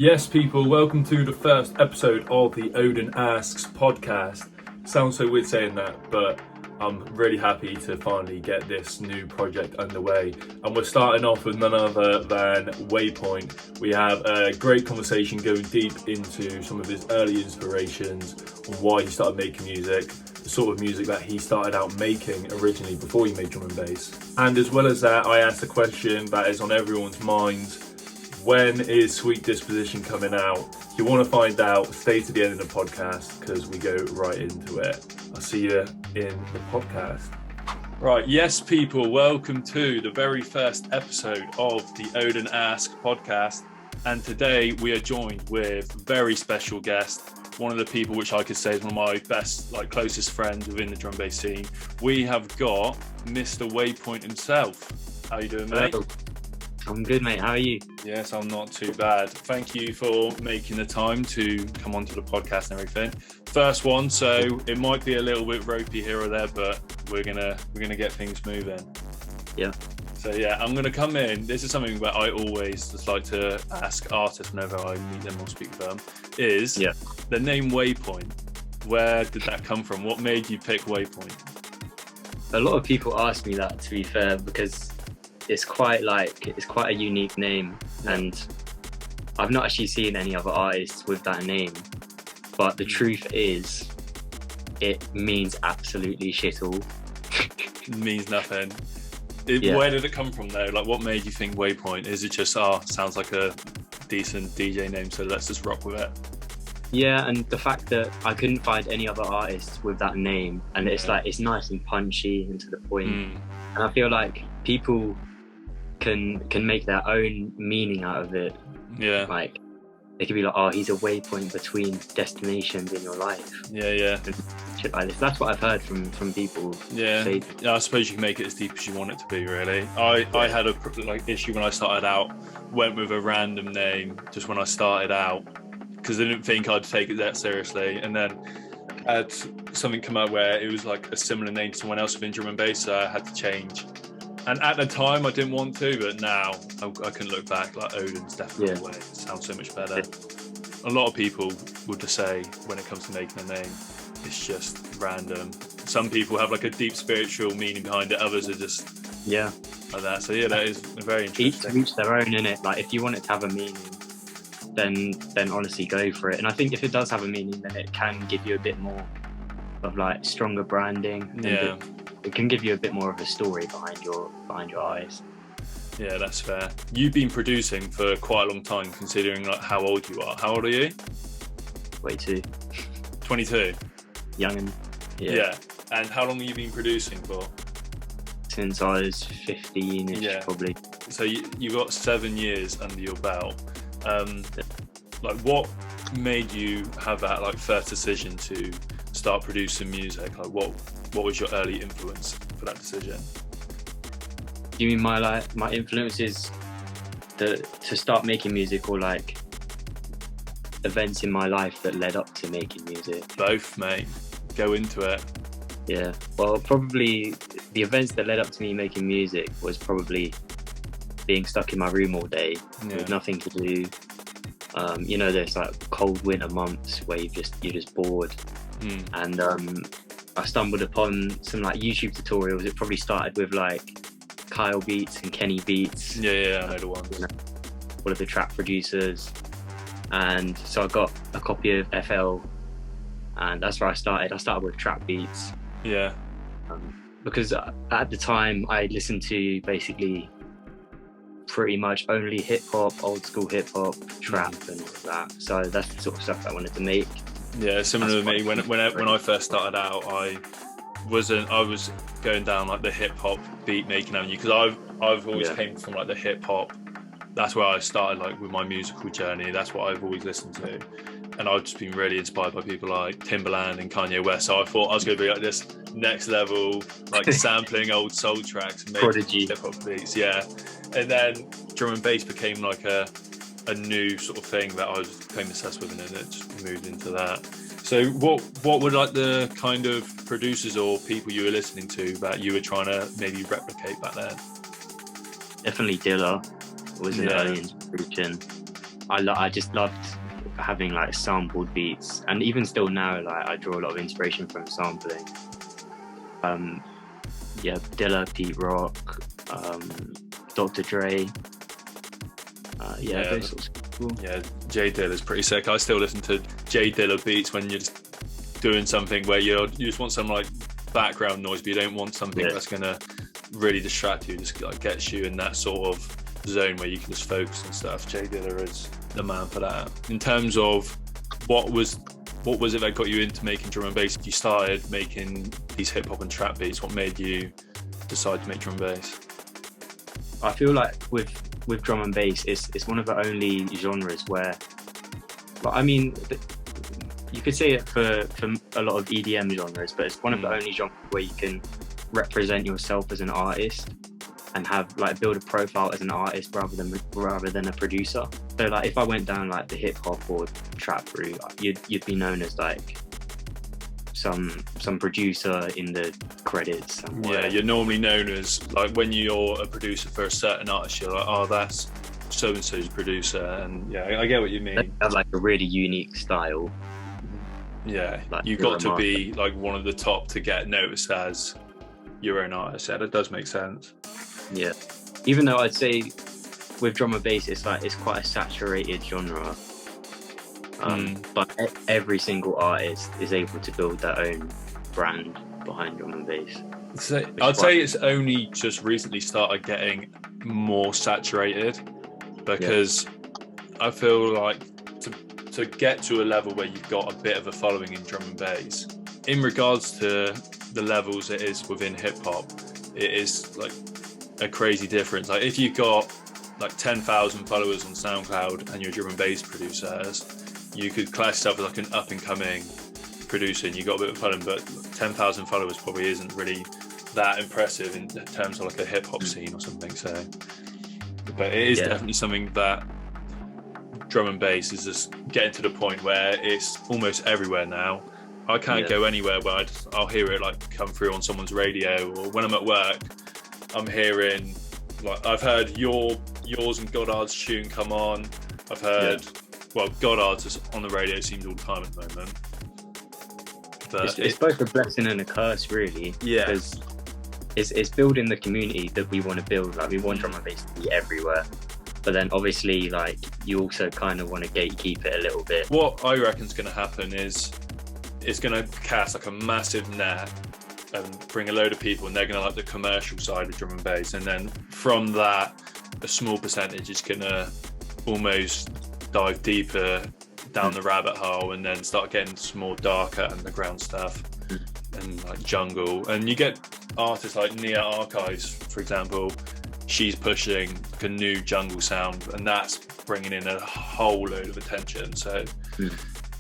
Yes, people, welcome to the first episode of the ODAN Asks podcast. Sounds so weird saying that, but I'm really happy to finally get this new project underway. And we're starting off with none other than Waypoint. We have a great conversation going deep into some of his early inspirations, on why he started making music, the sort of music that he started out making originally before he made drum and bass. And as well as that, I asked a question that is on everyone's minds. When is Sweet Disposition coming out? If you want to find out, stay to the end of the podcast because we go right into it. I'll see you in the podcast. Right, yes, people, welcome to the very first episode of the ODAN Ask podcast. And today we are joined with a very special guest, one of the people which I could say is one of my best, closest friends within the drum bass scene. We have got Mr. Waypoint himself. How you doing, mate? Hello. I'm good, mate. How are you? Yes, I'm not too bad. Thank you for making the time to come onto the podcast and everything. First one, so it might be a little bit ropey here or there, but we're gonna get things moving. Yeah. So yeah, I'm gonna come in. This is something that I always just like to ask artists whenever I meet them or speak with them. Is the name Waypoint? Where did that come from? What made you pick Waypoint? A lot of people ask me that, to be fair, because it's quite a unique name, and I've not actually seen any other artists with that name. But the truth is, it means absolutely shit all. It means nothing. Where did it come from though? Like, what made you think Waypoint? Is it just sounds like a decent DJ name, so let's just rock with it? Yeah, and the fact that I couldn't find any other artists with that name, and it's nice and punchy and to the point. And I feel like people can make their own meaning out of it. Yeah. Like, they could be like, oh, he's a waypoint between destinations in your life. Yeah. And shit like this. That's what I've heard from people. Yeah. I suppose you can make it as deep as you want it to be, really. I had a issue when I started out, went with a random name just when I started out, because I didn't think I'd take it that seriously. And then had something come out where it was like a similar name to someone else within drum and bass, so I had to change. And at the time, I didn't want to, but now I can look back. Like, Odin's definitely the way. It sounds so much better. A lot of people would just say, when it comes to making a name, it's just random. Some people have like a deep spiritual meaning behind it. Others are just like that. So that is very interesting. Each their own, innit? Like, if you want it to have a meaning, then honestly go for it. And I think if it does have a meaning, then it can give you a bit more of like stronger branding. Yeah. It can give you a bit more of a story behind your eyes. Yeah, that's fair. You've been producing for quite a long time, considering like how old you are. How old are you? 22. 22? Youngin'. Yeah. And how long have you been producing for? Since I was 15-ish, probably. So you got 7 years under your belt. Like, what made you have that like first decision to start producing music? Like, what was your early influence for that decision? Do you mean my influences to start making music, or like events in my life that led up to making music? Both, mate. Go into it. Yeah. Well, probably the events that led up to me making music was probably being stuck in my room all day with nothing to do. There's like cold winter months where you're just bored. And I stumbled upon some like YouTube tutorials. It probably started with like Kyle Beats and Kenny Beats. Yeah, I know the ones. All of the trap producers. And so I got a copy of FL, and that's where I started. I started with trap beats. Yeah. Because at the time I listened to basically pretty much only hip hop, old school hip hop, trap, and all of that. So that's the sort of stuff I wanted to make. Yeah, similar to me. When I first started out, I was going down like the hip hop beat making avenue, because I've always came from like the hip hop. That's where I started like with my musical journey. That's what I've always listened to, and I've just been really inspired by people like Timbaland and Kanye West. So I thought I was going to be like this next level, like sampling old soul tracks, making hip hop beats. Yeah, and then drum and bass became like a new sort of thing that I became obsessed with, and then it just moved into that. So what were like the kind of producers or people you were listening to that you were trying to maybe replicate back then? Definitely Dilla was an early inspiration. I just loved having like sampled beats, and even still now, like I draw a lot of inspiration from sampling. Yeah, Dilla, Pete Rock, Dr. Dre. Those sorts of cool. Yeah, J Dilla's pretty sick. I still listen to J Dilla beats when you're just doing something where you just want some like background noise, but you don't want something that's gonna really distract you. Just like gets you in that sort of zone where you can just focus and stuff. J Dilla is the man for that. In terms of what was it that got you into making drum and bass? You started making these hip hop and trap beats. What made you decide to make drum and bass? I feel like with drum and bass, it's one of the only genres where, well, I mean, you could say it for a lot of EDM genres, but it's one of the only genres where you can represent yourself as an artist and have like build a profile as an artist rather than a producer. So like if I went down like the hip hop or trap route, you'd be known as like some producer in the credits somewhere. Yeah, you're normally known as, like, when you're a producer for a certain artist, you're like, oh, that's so and so's producer. And yeah, I get what you mean. They have like a really unique style. Yeah, like, you've got to be like one of the top to get noticed as your own artist. Yeah, that does make sense. Yeah, even though I'd say with drum and bass, it's quite a saturated genre. But every single artist is able to build their own brand behind drum and bass. So I'd say it's only just recently started getting more saturated, because I feel like to get to a level where you've got a bit of a following in drum and bass, in regards to the levels it is within hip hop, it is like a crazy difference. Like if you've got like 10,000 followers on SoundCloud and you're a drum and bass producers, you could class yourself as like an up and coming producer and you got a bit of following, but 10,000 followers probably isn't really that impressive in terms of like a hip hop scene or something. So, but it is definitely something that drum and bass is just getting to the point where it's almost everywhere now. I can't go anywhere where I'll hear it like come through on someone's radio, or when I'm at work, I'm hearing, like, I've heard yours and Goddard's tune come on. I've heard, well, Goddard's is on the radio, seems all the time at the moment. But it's both a blessing and a curse, really. Yeah. Because it's building the community that we want to build. Like, we want drum and bass to be everywhere. But then obviously, like, you also kind of want to gatekeep it a little bit. What I reckon is going to happen is it's going to cast like a massive net and bring a load of people, and they're going to like the commercial side of drum and bass. And then from that, a small percentage is going to almost dive deeper down the rabbit hole and then start getting some more darker underground stuff and like jungle. And you get artists like Nia Archives, for example. She's pushing like a new jungle sound, and that's bringing in a whole load of attention. So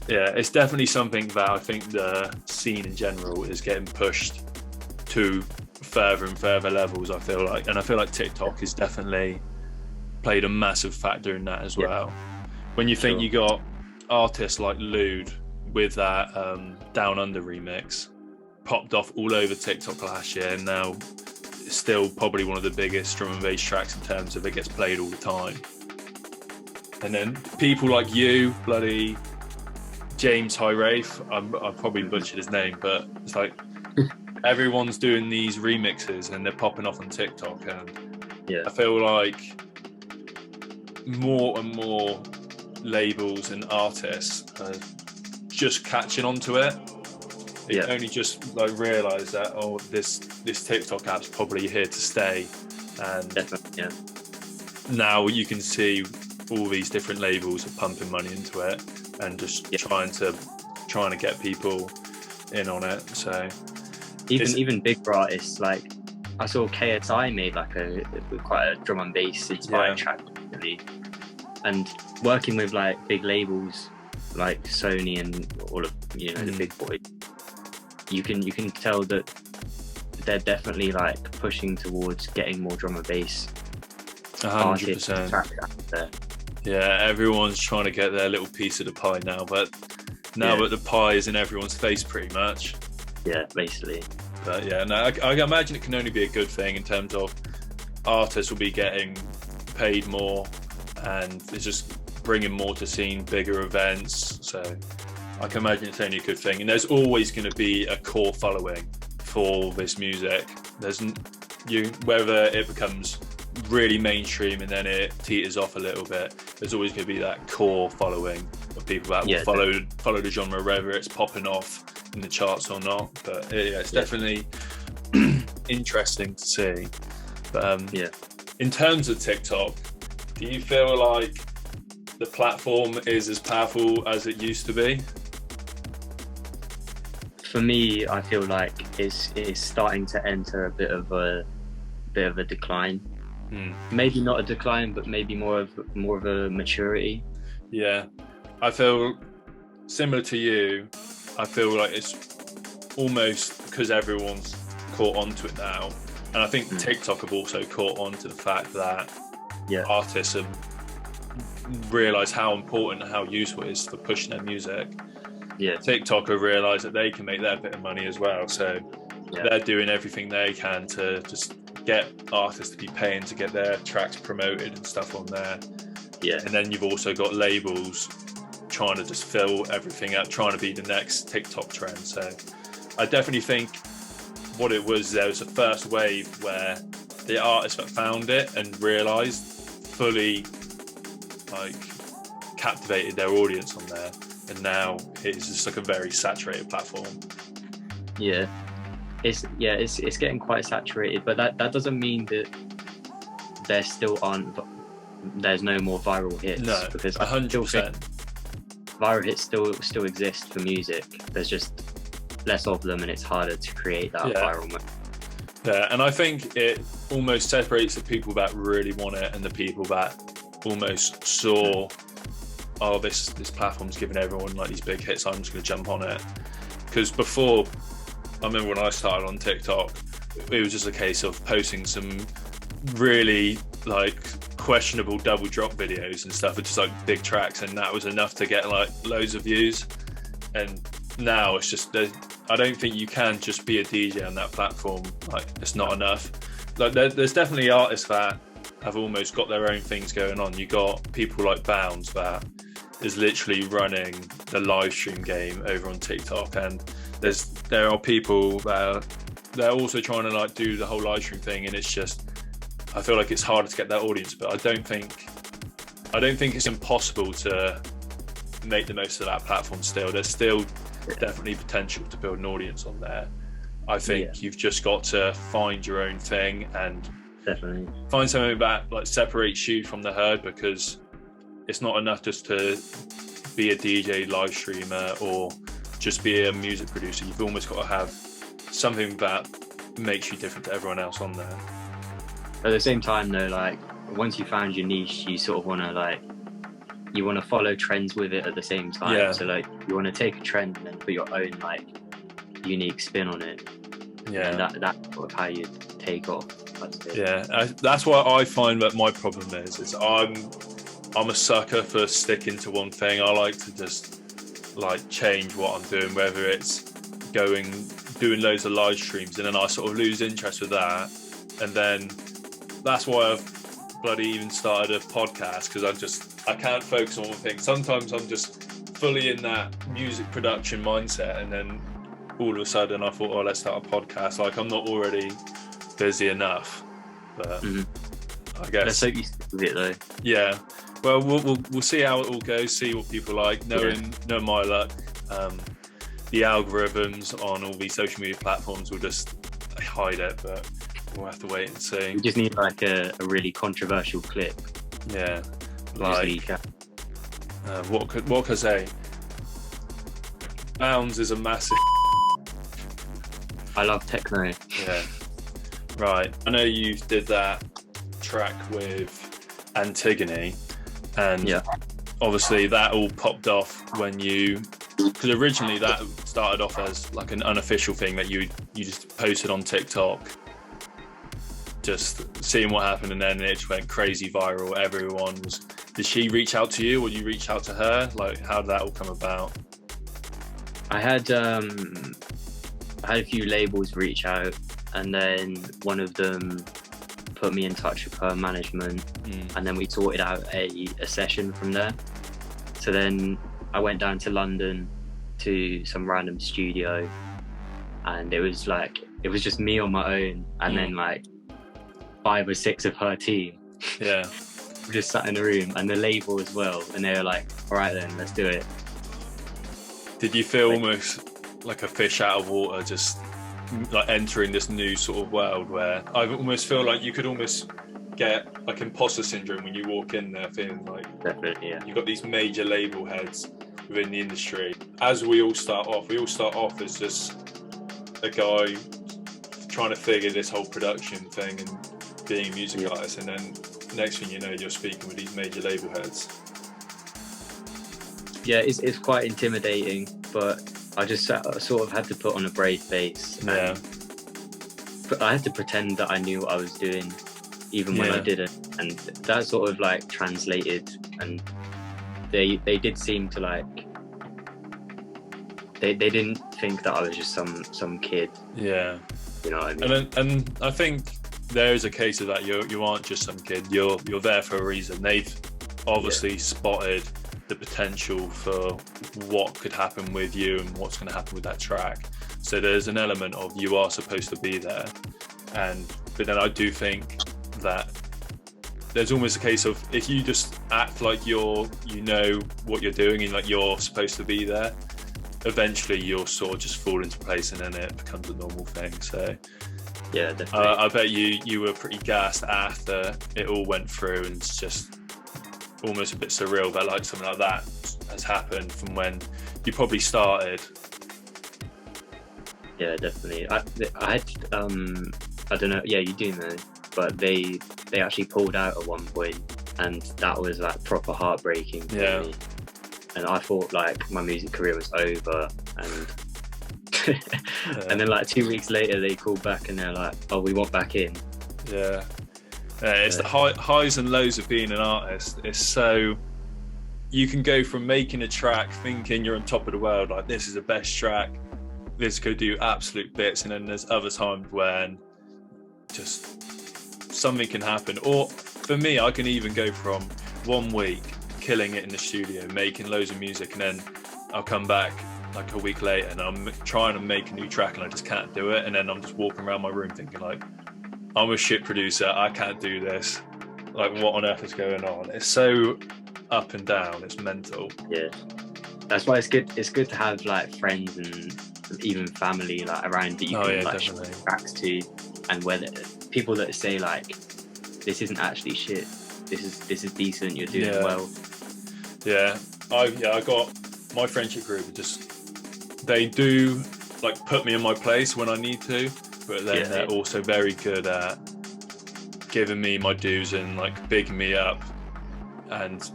yeah, it's definitely something that I think the scene in general is getting pushed to further and further levels, I feel like. And I feel like TikTok has definitely played a massive factor in that as well. When you think you got artists like Lude with that Down Under remix, popped off all over TikTok last year, and now it's still probably one of the biggest drum and bass tracks in terms of it gets played all the time. And then people like you, bloody James Hyrafe, I probably butchered his name, but it's like everyone's doing these remixes and they're popping off on TikTok, and I feel like more and more labels and artists are just catching onto it. They only just like realise that, oh, this TikTok app's probably here to stay, and now you can see all these different labels are pumping money into it and just trying to get people in on it. So even bigger artists, like I saw KSI made like quite a drum and bass inspired track recently, and working with like big labels like Sony and all of the big boys, you can tell that they're definitely like pushing towards getting more drum and bass 100%. out there. Yeah, everyone's trying to get their little piece of the pie now, but the pie is in everyone's face pretty much. Yeah, basically. But yeah, no, I imagine it can only be a good thing in terms of artists will be getting paid more, and it's just bringing more to scene, bigger events. So I can imagine it's only a good thing. And there's always going to be a core following for this music. Whether it becomes really mainstream and then it teeters off a little bit, there's always going to be that core following of people that will follow the genre, whether it's popping off in the charts or not. But it's definitely interesting to see. But in terms of TikTok, do you feel like the platform is as powerful as it used to be? For me, I feel like it's starting to enter a bit of a decline. Maybe not a decline, but maybe more of a maturity. Yeah, I feel similar to you. I feel like it's almost because everyone's caught onto it now, and I think TikTok have also caught on to the fact that artists have realised how important and how useful it is for pushing their music. TikTok have realised that they can make their bit of money as well, so they're doing everything they can to just get artists to be paying to get their tracks promoted and stuff on there. And then you've also got labels trying to just fill everything up, trying to be the next TikTok trend. So I definitely think what it was, there was a first wave where the artists that found it and realised fully captivated their audience on there, and now it's just like a very saturated platform. It's getting quite saturated, but that doesn't mean that there's no more viral hits. No, because 100%. Viral hits still exist for music. There's just less of them, and it's harder to create that viral moment. And I think it almost separates the people that really want it and the people that almost saw, this platform's giving everyone like these big hits, I'm just going to jump on it. Because before, I remember when I started on TikTok, it was just a case of posting some really questionable double drop videos and stuff, with just big tracks, and that was enough to get loads of views. And now it's just, I don't think you can just be a DJ on that platform. It's not enough. There's definitely artists that have almost got their own things going on. You got people like Bounds that is literally running the live stream game over on TikTok, and there are people that they're also trying to do the whole live stream thing, and it's just, I feel like it's harder to get that audience. But I don't think it's impossible to make the most of that platform. Still, there's still definitely potential to build an audience on there. I think you've just got to find your own thing and definitely find something that separates you from the herd, because it's not enough just to be a DJ, live streamer, or just be a music producer. You've almost got to have something that makes you different to everyone else on there. At the same time though, once you found your niche, you sort of want to you want to follow trends with it at the same time. So you want to take a trend and then put your own unique spin on it. And that's sort of how you take off. That's what I find that my problem is I'm a sucker for sticking to one thing. I like to just change what I'm doing, whether it's doing loads of live streams, and then I sort of lose interest with that, and then that's why I've bloody even started a podcast, because I can't focus on one thing. Sometimes I'm just fully in that music production mindset, and then all of a sudden I thought, let's start a podcast. I'm not already busy enough, but I guess let's hope you stick with it though. Yeah, well, we'll see how it all goes, see what people like. Knowing my luck, the algorithms on all these social media platforms will just hide it, but we'll have to wait and see. We just need a really controversial clip. Yeah, what could I say? Bounds is a massive. I love techno. Yeah. Right. I know you did that track with Antigone, and obviously that all popped off when because originally that started off as an unofficial thing that you just posted on TikTok, just seeing what happened, and then it just went crazy viral. Did she reach out to you, or you reach out to her? How did that all come about? I had a few labels reach out, and then one of them put me in touch with her management, and then we sorted out a session from there. So then I went down to London to some random studio, and it was just me on my own, and then like 5 or 6 of her team. Yeah. Just sat in the room, and the label as well, and they were like, all right then, let's do it. Did you feel almost like a fish out of water, just like entering this new sort of world where I almost feel like you could almost get like imposter syndrome when you walk in there feeling like Definitely, yeah. you've got these major label heads within the industry. As we all start off as just a guy trying to figure this whole production thing and being a music artist, and then next thing you know, you're speaking with these major label heads. Yeah, it's quite intimidating, but I sort of had to put on a brave face. Yeah. But I had to pretend that I knew what I was doing, even when I didn't. And that sort of like translated, and they did seem to like, they didn't think that I was just some kid. Yeah. You know what I mean? And I think there is a case of that. You aren't just some kid. You're there for a reason. They've obviously spotted the potential for what could happen with you and what's going to happen with that track. So there's an element of you are supposed to be there, but then I do think that there's almost a case of if you just act like you know what you're doing and like you're supposed to be there, eventually you'll sort of just fall into place, and then it becomes a normal thing. So yeah, definitely. I bet you were pretty gassed after it all went through, and it's just almost a bit surreal that like something like that has happened from when you probably started. Yeah, definitely. I had I don't know. Yeah, you do know, but they actually pulled out at one point, and that was like proper heartbreaking for me. And I thought like my music career was over, and and then like 2 weeks later they called back and they're like, oh, we want back in. Yeah. It's the highs and lows of being an artist. It's so you can go from making a track thinking you're on top of the world, like this is the best track, this could do absolute bits, and then there's other times when just something can happen. Or for me, I can even go from 1 week killing it in the studio, making loads of music, and then I'll come back like a week later and I'm trying to make a new track and I just can't do it, and then I'm just walking around my room thinking like, I'm a shit producer, I can't do this, like what on earth is going on? It's so up and down, it's mental. Yeah, that's why it's good to have like friends and even family like around that you can like show tracks to, and whether people that say like this isn't actually shit, this is decent, you're doing well. I got my friendship group, they do like put me in my place when I need to, but then they're also very good at giving me my dues and like bigging me up. And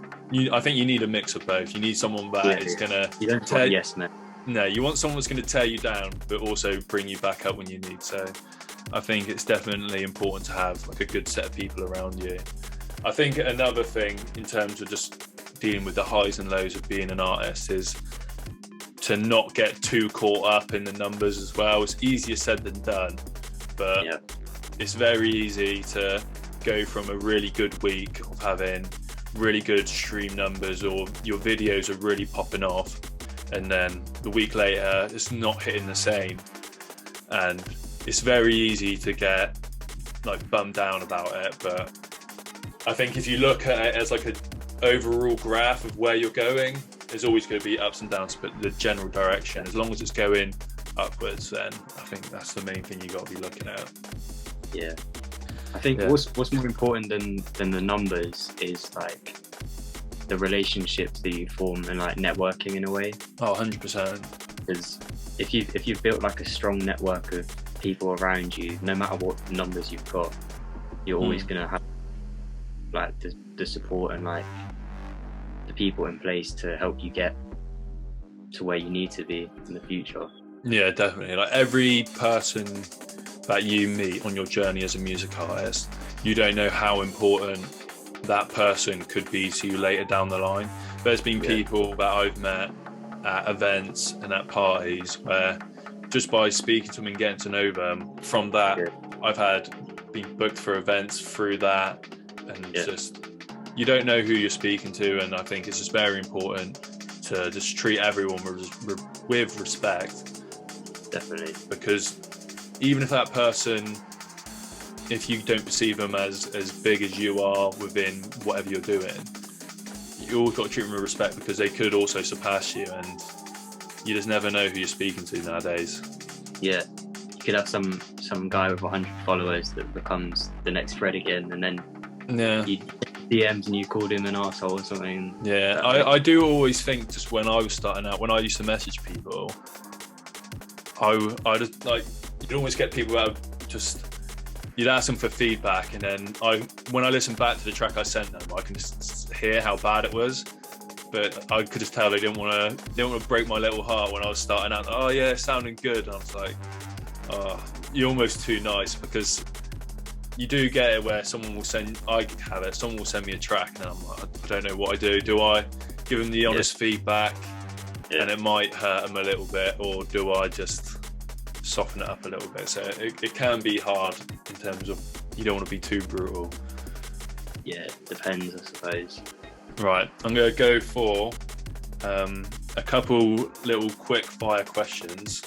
I think you need a mix of both. You need someone that is gonna you don't want yes man. No, you want someone that's going to tear you down but also bring you back up when you need. So I think it's definitely important to have like a good set of people around you. I think another thing in terms of just dealing with the highs and lows of being an artist is to not get too caught up in the numbers as well. It's easier said than done, but it's very easy to go from a really good week of having really good stream numbers, or your videos are really popping off, and then the week later it's not hitting the same, and it's very easy to get like bummed down about it. But I think if you look at it as like an overall graph of where you're going, there's always going to be ups and downs, but the general direction, as long as it's going upwards, then I think that's the main thing you got to be looking at. Yeah, I think what's more important than the numbers is like the relationships that you form and like networking in a way. 100%. Because if you've built like a strong network of people around you, no matter what numbers you've got, you're always gonna have like the support and like the people in place to help you get to where you need to be in the future. Yeah, definitely. Like every person that you meet on your journey as a music artist, you don't know how important that person could be to you later down the line. There's been people that I've met at events and at parties where just by speaking to them and getting to know them, from that I've been booked for events through that, and just you don't know who you're speaking to, and I think it's just very important to just treat everyone with respect. Definitely. Because even if that person, if you don't perceive them as big as you are within whatever you're doing, you always got to treat them with respect, because they could also surpass you, and you just never know who you're speaking to nowadays. Yeah, you could have some guy with 100 followers that becomes the next Fred again, and then you DMs and you called him an arsehole or something. Yeah, I do always think, just when I was starting out, when I used to message people, I just like, you'd always get people out just, you'd ask them for feedback, and then when I listen back to the track I sent them, I can just hear how bad it was, but I could just tell they didn't want to break my little heart when I was starting out. Oh yeah, it's sounding good. And I was like, oh, you're almost too nice, because you do get it where someone will send me a track, and I'm like, I don't know what I do. Do I give them the honest feedback, and it might hurt them a little bit, or do I just soften it up a little bit? So it can be hard in terms of, you don't want to be too brutal. Yeah, it depends, I suppose. Right, I'm going to go for a couple little quick fire questions.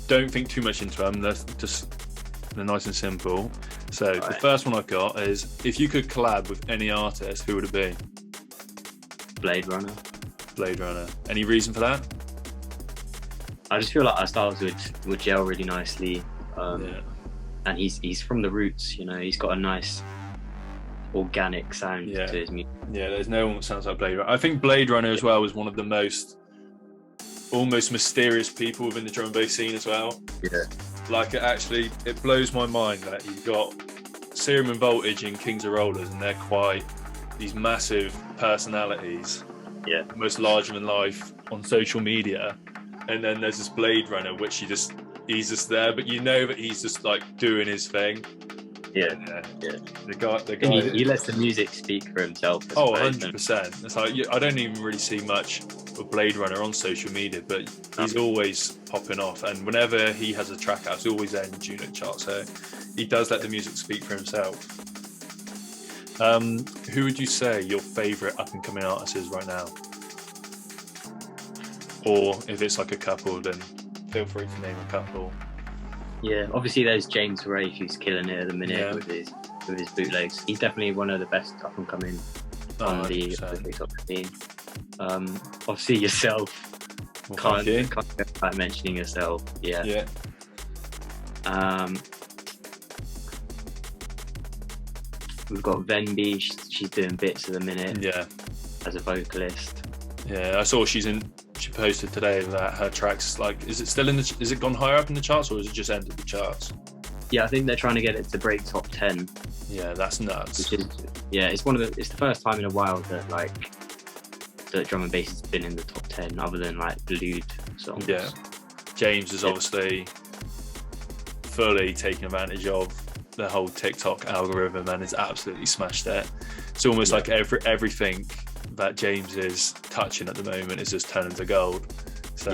Don't think too much into them, they're nice and simple. So the first one I've got is, if you could collab with any artist, who would it be? Blade Runner. Blade Runner. Any reason for that? I just feel like our styles would gel really nicely. And he's from the roots, you know, he's got a nice organic sound to his music. Yeah, there's no one that sounds like Blade Runner. I think Blade Runner as well was one of the most almost mysterious people within the drum and bass scene as well. Yeah. Like, it blows my mind that you've got Serum and Voltage and Kings of Rollers, and they're quite these massive personalities. Yeah. Almost larger than life on social media. And then there's this Blade Runner, which he's just there, but you know that he's just like doing his thing. Yeah. The guy. He lets the music speak for himself. 100%. It's like, I don't even really see much of Blade Runner on social media, but he's always popping off, and whenever he has a track out, it's always there in the Juno chart. So he does let the music speak for himself. Who would you say your favourite up and coming artist is right now? Or if it's like a couple, then feel free to name a couple. Yeah, obviously there's James Ray, who's killing it at the minute with his bootlegs. He's definitely one of the best up and coming on the TikTok scene. Obviously yourself. Well, can't go without mentioning yourself. Yeah. We've got Venby. She's doing bits at the minute. Yeah. As a vocalist. Yeah, I saw she posted today that her tracks, like, is it gone higher up in the charts, or has it just entered the charts? Yeah, I think they're trying to get it to break top 10. Yeah, that's nuts. It's the first time in a while that drum and bass has been in the top 10, other than like lewd songs. Yeah, James is obviously fully taking advantage of the whole TikTok algorithm and has absolutely smashed it. It's almost like everything that James is touching at the moment is just turning to gold. So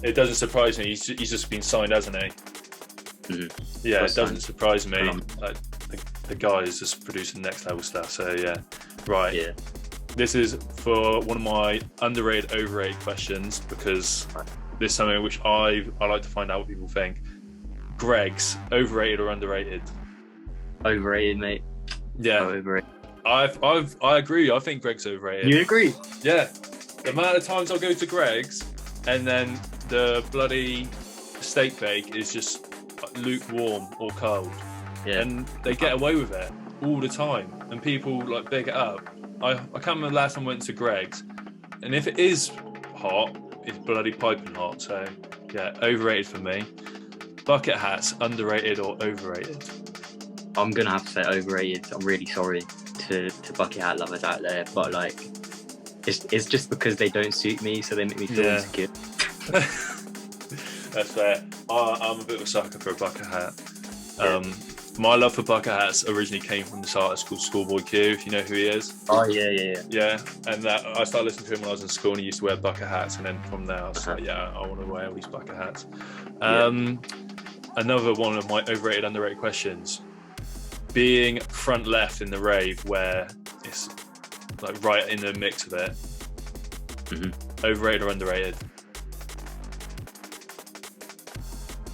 it doesn't surprise me. He's just been signed, hasn't he? Mm-hmm. Yeah, it doesn't surprise me. Like, the guy is just producing next level stuff. So yeah, right. Yeah. This is for one of my underrated, overrated questions, because this is something which I like to find out what people think. Greg's overrated or underrated? Overrated, mate. Yeah. Overrated. I agree. I think Greg's overrated. You agree? Yeah. The amount of times I'll go to Greg's and then the bloody steak bake is just lukewarm or cold. Yeah. And they get away with it all the time, and people like big it up. I can't remember the last time I went to Greg's, and if it is hot, it's bloody piping hot. So yeah, overrated for me. Bucket hats, underrated or overrated? I'm gonna have to say overrated. I'm really sorry to bucket hat lovers out there, but like it's just because they don't suit me, so they make me feel insecure. That's fair. I'm a bit of a sucker for a bucket hat. My love for bucket hats originally came from this artist called Schoolboy Q, if you know who he is. Oh yeah. Yeah, and I started listening to him when I was in school, and he used to wear bucket hats, and then from there I was like, I want to wear all these bucket hats. Another one of my overrated, underrated questions. Being front left in the rave, where it's like right in the mix of it. Mm-hmm. Overrated or underrated?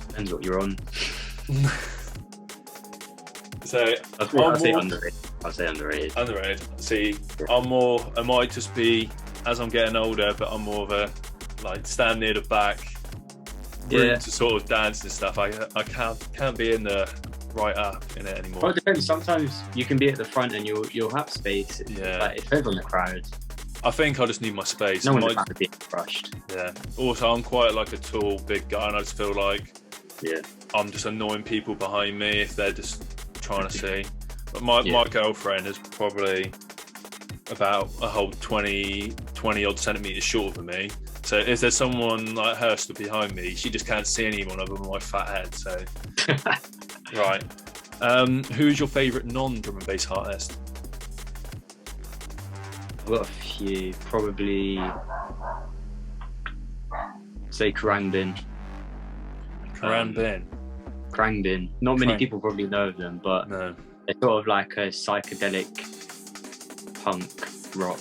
Depends what you're on. So I'll say underrated. I'll say underrated. Underrated. See, I might just be, as I'm getting older, but I'm more of a, like, stand near the back, room to sort of dance and stuff. I can't be in the right up in it anymore. Well, it depends. Sometimes you can be at the front and you'll have space. Yeah. Like, it depends on the crowd. I think I just need my space. No one's about to be crushed. Yeah. Also, I'm quite like a tall, big guy, and I just feel like Yeah. I'm just annoying people behind me if they're just trying to see. But my girlfriend is probably about a whole 20 odd centimeters shorter than me. So if there's someone like her stood behind me, she just can't see anyone other than my fat head. So right. Who's your favourite non-drum and bass artist? I've got a few. Probably say Krangbin. Krangbin. Not many people probably know of them, but no. They're sort of like a psychedelic punk rock.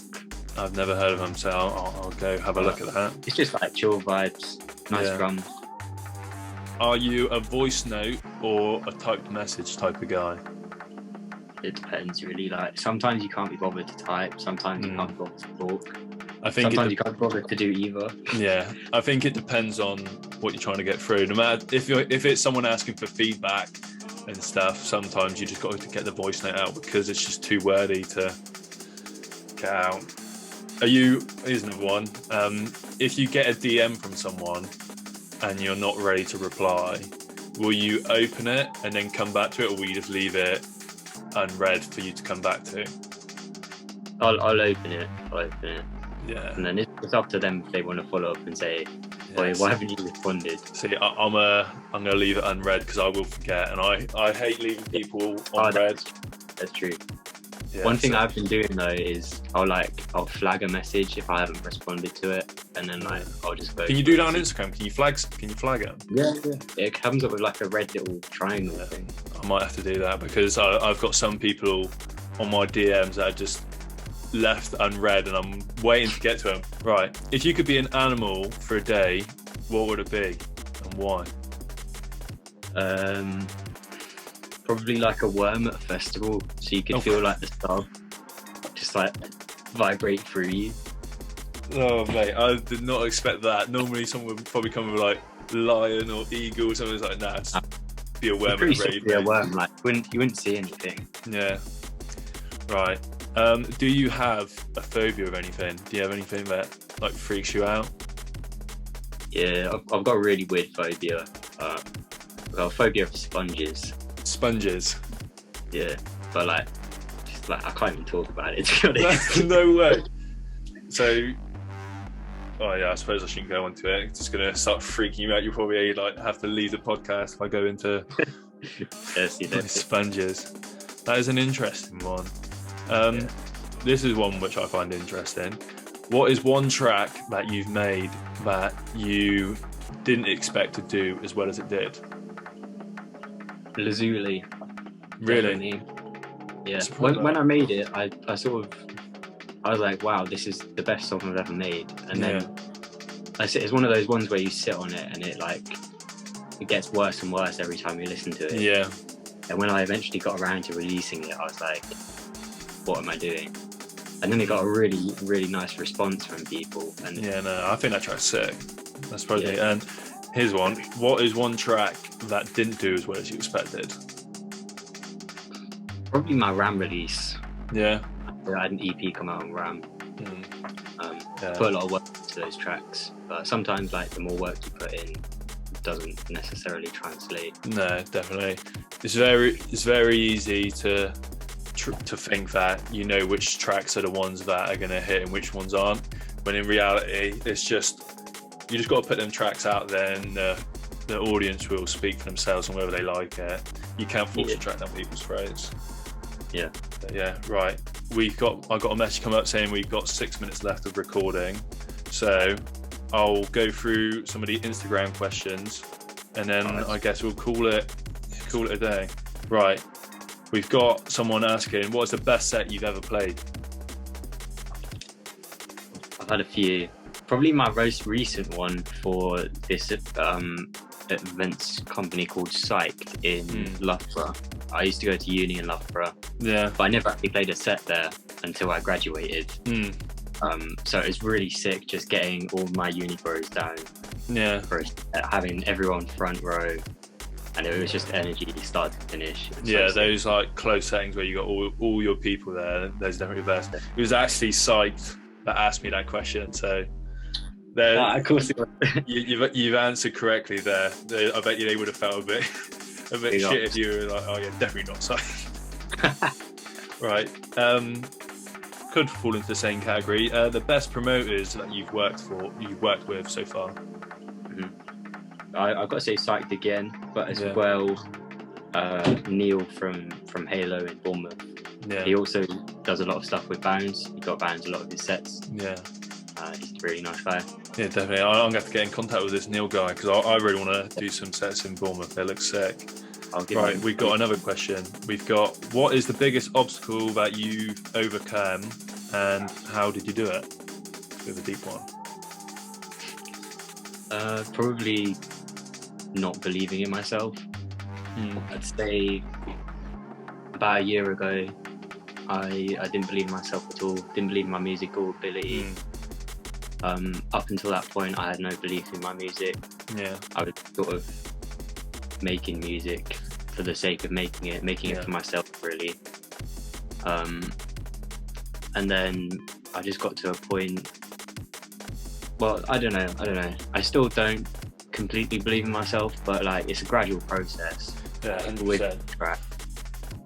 I've never heard of them, so I'll go have a look at that. It's just like chill vibes, nice drums. Are you a voice note or a typed message type of guy? It depends really. Like sometimes you can't be bothered to type, sometimes you can't be bothered to talk. I think sometimes you can't be bothered to do either. Yeah, I think it depends on what you're trying to get through. No matter if it's someone asking for feedback and stuff, sometimes you just got to get the voice note out because it's just too wordy to get out. Here's another one. If you get a DM from someone and you're not ready to reply, will you open it and then come back to it, or will you just leave it unread for you to come back to? I'll open it. Yeah. And then it's up to them if they want to follow up and say, why haven't you responded? See, I'm gonna leave it unread because I will forget, and I hate leaving people on read. That's true. Yeah, One thing I've been doing though is I'll flag a message if I haven't responded to it, and then I'll just go. Can you do that on Instagram? Can you flag it? Yeah. It comes up with like a red little triangle thing. I might have to do that because I've got some people on my DMs that are just left unread, and I'm waiting to get to them. Right. If you could be an animal for a day, what would it be and why? Probably like a worm at a festival, so you could feel like the star just like vibrate through you. Oh mate, I did not expect that. Normally someone would probably come with like lion or eagle or something. It's like, nah, just be a worm and rave. Be a worm, like you wouldn't see anything. Yeah. Right. Do you have a phobia of anything? Do you have anything that like freaks you out? Yeah, I've got a really weird phobia. I've got a phobia of sponges. Sponges? Yeah, but like I can't even talk about it, to be honest. No way. So, oh yeah, I suppose I shouldn't go into it. It's just gonna start freaking you out. You'll probably like have to leave the podcast if I go into sponges. That is an interesting one. This is one which I find interesting. What is one track that you've made that you didn't expect to do as well as it did? Lazuli. Really? Definitely. Yeah. When I made it, I was like, wow, this is the best song I've ever made. And then it's one of those ones where you sit on it and it gets worse and worse every time you listen to it. Yeah. And when I eventually got around to releasing it, I was like, what am I doing? And then it got a really, really nice response from people. And I think that track's sick. That's probably and here's one. What is one track that didn't do as well as you expected? Probably my RAM release. Yeah. I had an EP come out on RAM. Put a lot of work into those tracks, but sometimes like the more work you put in doesn't necessarily translate. No, definitely. It's very easy to think that you know which tracks are the ones that are going to hit and which ones aren't, when in reality it's just you just got to put them tracks out there and the audience will speak for themselves on whether they like it. You can't force a track down people's throats. But right, I got a message come up saying we've got 6 minutes left of recording, so I'll go through some of the Instagram questions and then I guess we'll call it a day. Right, we've got someone asking, what is the best set you've ever played? had a few. Probably my most recent one for this events company called Psyched in Loughborough. I used to go to uni in Loughborough, but I never actually played a set there until I graduated. So it's really sick just getting all my uni bros down. For having everyone front row, and it was just energy start to finish. Those like close settings where you got all your people there. There's definitely the best. It was actually Psyched that asked me that question, so. Of course, you've answered correctly there. I bet you they would have felt a bit shit if you were like, oh yeah, definitely not Psyched. Right. Could fall into the same category. The best promoters that you've worked with so far. I've got to say Psyched again, but as well, Neil from Halo in Bournemouth. He also does a lot of stuff with Bounds. He got Bounds a lot of his sets. He's a really nice guy. Yeah, definitely. I'm going to have to get in contact with this Neil guy because I really want to do some sets in Bournemouth. They look sick. Right, we've got another question. We've got, what is the biggest obstacle that you've overcome and how did you do it? With a deep one. Probably not believing in myself. I'd say about a year ago, I didn't believe in myself at all. Didn't believe in my musical ability. Up until that point, I had no belief in my music. I was sort of making music for the sake of making it for myself, really. And then I just got to a point. Well, I don't know. I still don't completely believe in myself, but like it's a gradual process. 100%.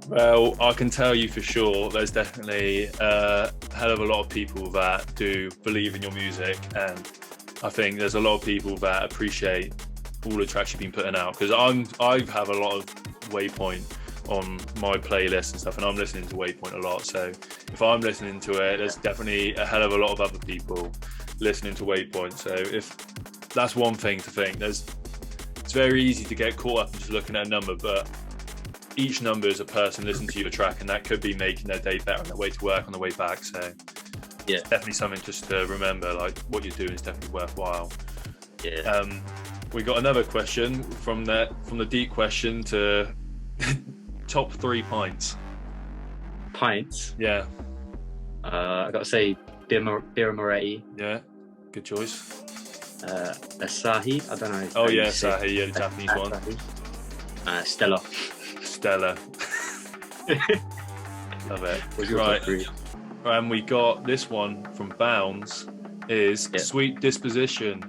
Well, I can tell you for sure there's definitely a hell of a lot of people that do believe in your music, and I think there's a lot of people that appreciate all the tracks you've been putting out, because I have a lot of Waypoint on my playlist and stuff, and I'm listening to Waypoint a lot, so if I'm listening to it, there's definitely a hell of a lot of other people listening to Waypoint. So if that's one thing to think, it's very easy to get caught up in just looking at a number, but each number is a person listening to your track, and that could be making their day better on their way to work, on their way back. So it's definitely something just to remember, like what you're doing is definitely worthwhile. We got another question from the deep question to top 3 pints. I gotta say Birra Moretti. Good choice. Asahi, I don't know. Asahi, the Japanese one. Stella. Love it. Right. And we got this one from Bounds. Is Sweet Disposition ?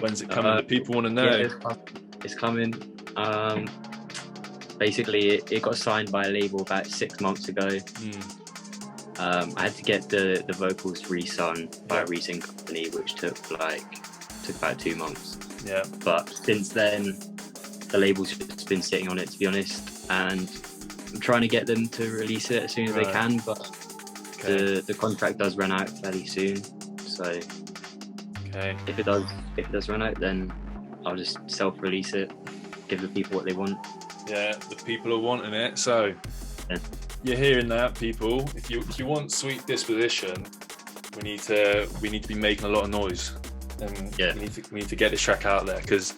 When's it coming? Do people want to know? It's coming. Basically, it got signed by a label about 6 months ago. I had to get the vocals re-sung by a re-sing company, which took about 2 months. But since then, the label's just been sitting on it, to be honest, and I'm trying to get them to release it as soon as they can, but the contract does run out fairly soon, so if it does run out, then I'll just self-release it, give the people what they want. The people are wanting it, so you're hearing that, people. If you want Sweet Disposition, we need to be making a lot of noise, and we need to get this track out there, because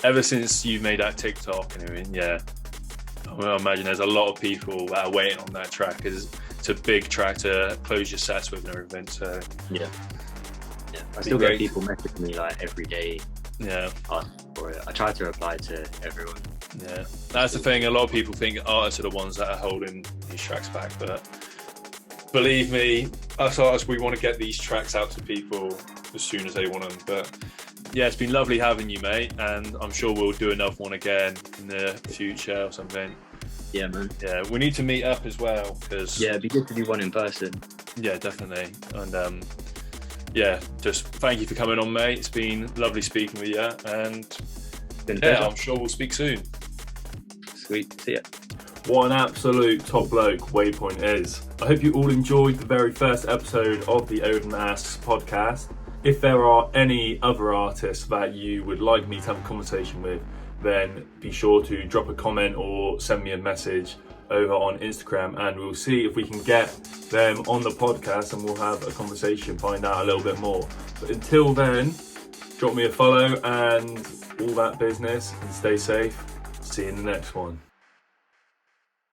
ever since you made that TikTok and everything, I imagine there's a lot of people that are waiting on that track, because it's a big track to close your sets with and everything. So I still get people messaging me like every day. For it. I try to reply to everyone. That's the thing. A lot of people think artists are the ones that are holding these tracks back, but believe me, us artists, we want to get these tracks out to people as soon as they want them. But it's been lovely having you, mate, and I'm sure we'll do another one again in the future or something. Yeah, man. We need to meet up as well, because it'd be good to do one in person. Definitely. And just thank you for coming on, mate. It's been lovely speaking with you, and I'm sure we'll speak soon. Sweet. See ya. What an absolute top bloke Waypoint is. I hope you all enjoyed the very first episode of the ODAN Asks podcast. If there are any other artists that you would like me to have a conversation with, then be sure to drop a comment or send me a message over on Instagram, and we'll see if we can get them on the podcast and we'll have a conversation, find out a little bit more. But until then, drop me a follow and all that business, and stay safe. See you in the next one.